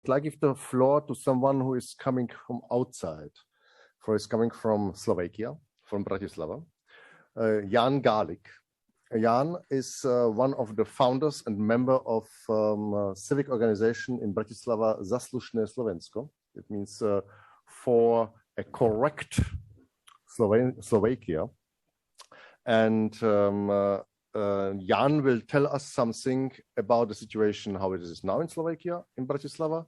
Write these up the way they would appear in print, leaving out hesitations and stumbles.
like give the floor to someone who is coming from outside, who is coming from Slovakia, from Bratislava, Jan GÁLIK. Jan is one of the founders and member of civic organization in Bratislava Zaslušné Slovensko. It means for a correct Slovakia. And Jan will tell us something about the situation, how it is now in Slovakia, in Bratislava.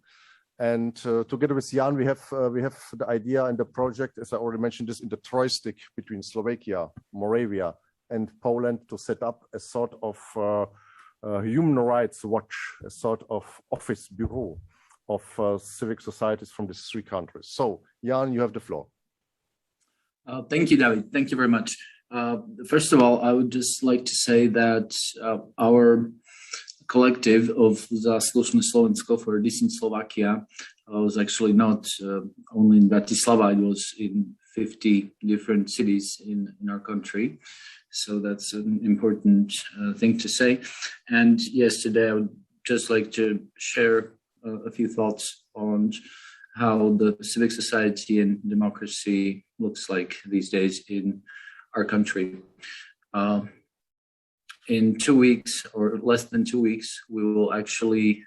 And together with Jan, we have the idea and the project, as I already mentioned, this in the troistic between Slovakia, Moravia, and Poland to set up a sort of human rights watch, a sort of office bureau of civic societies from these three countries. So, Jan, you have the floor. Thank you, David. Thank you very much. First of all, I would just like to say that our collective of Zaslušné Slovensko for Decent Slovakia was actually not only in Bratislava, it was in 50 different cities in our country. So that's an important thing to say. And yes, today I would just like to share a few thoughts on how the civic society and democracy looks like these days in our country. In 2 weeks or less than 2 weeks, we will actually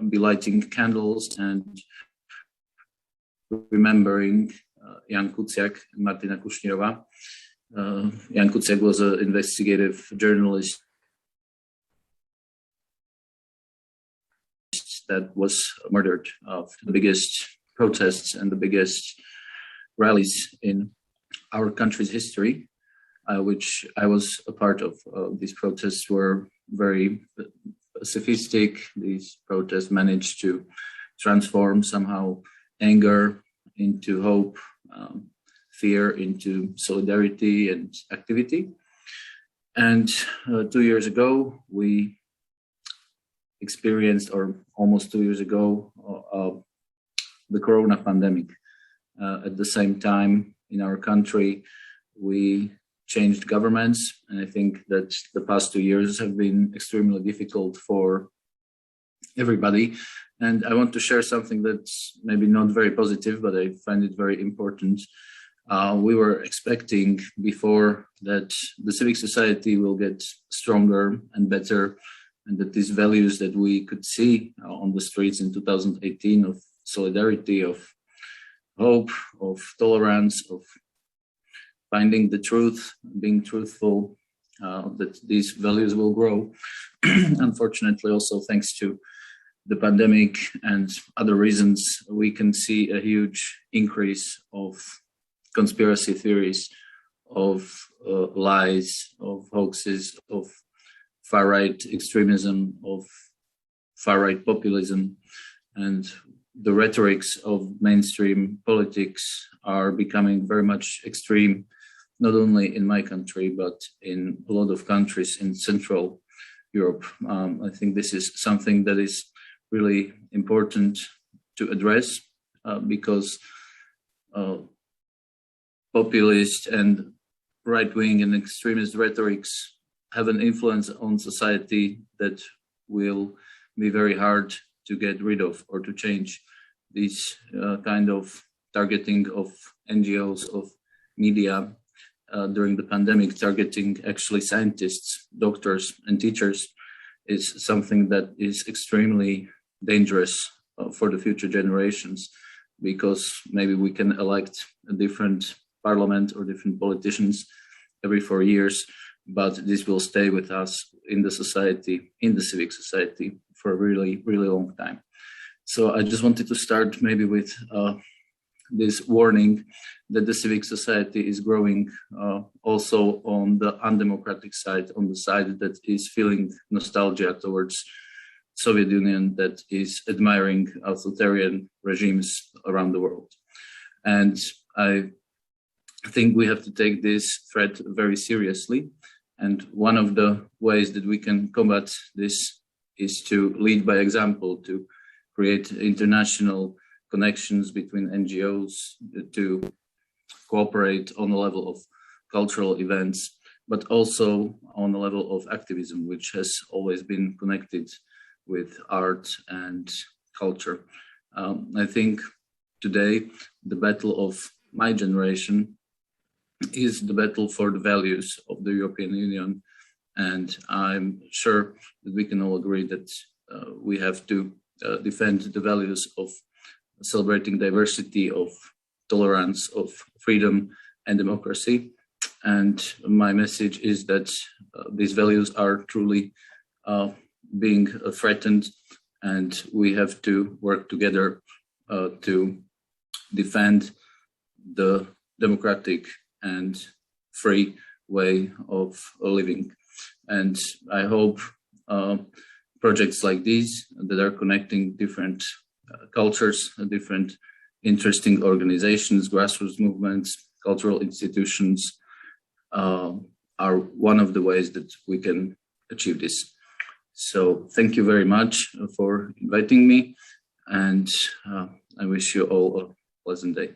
be lighting candles and remembering Jan Kuciak and Martina Kušnírova. Jan Kuciak was an investigative journalist that was murdered of the biggest protests and the biggest rallies in our country's history, which I was a part of. These protests were very sophisticated. These protests managed to transform somehow anger into hope, fear into solidarity and activity. And 2 years ago, we experienced, or almost 2 years ago, the corona pandemic. At the same time, in our country, we changed governments, and I think that the past 2 years have been extremely difficult for everybody. And I want to share something that's maybe not very positive, but I find it very important. We were expecting before that the civic society will get stronger and better, and that these values that we could see on the streets in 2018 of solidarity, of hope, of tolerance, of finding the truth, being truthful, that these values will grow. Unfortunately, also thanks to the pandemic and other reasons, we can see a huge increase of conspiracy theories, of lies, of hoaxes, of far-right extremism, of far-right populism, and the rhetorics of mainstream politics are becoming very much extreme, not only in my country, but in a lot of countries in Central Europe. I think this is something that is really important to address because populist and right-wing and extremist rhetorics have an influence on society that will be very hard to get rid of or to change. These kind of targeting of NGOs, of media during the pandemic, targeting actually scientists, doctors, and teachers is something that is extremely dangerous for the future generations, because maybe we can elect a different parliament or different politicians every 4 years, but this will stay with us in the society, in the civic society, for a really, really long time. So I just wanted to start maybe with this warning that the civic society is growing also on the undemocratic side, on the side that is feeling nostalgia towards Soviet Union, that is admiring authoritarian regimes around the world. And I think we have to take this threat very seriously. And one of the ways that we can combat this is to lead by example, to create international connections between NGOs, to cooperate on the level of cultural events, but also on the level of activism, which has always been connected with art and culture. I think today the battle of my generation is the battle for the values of the European Union. And I'm sure that we can all agree that we have to defend the values of celebrating diversity, of tolerance, of freedom and democracy. And my message is that these values are truly being threatened, and we have to work together to defend the democratic and free way of living. And I hope projects like these that are connecting different cultures, different interesting organizations, grassroots movements, cultural institutions are one of the ways that we can achieve this. So thank you very much for inviting me, and I wish you all a pleasant day.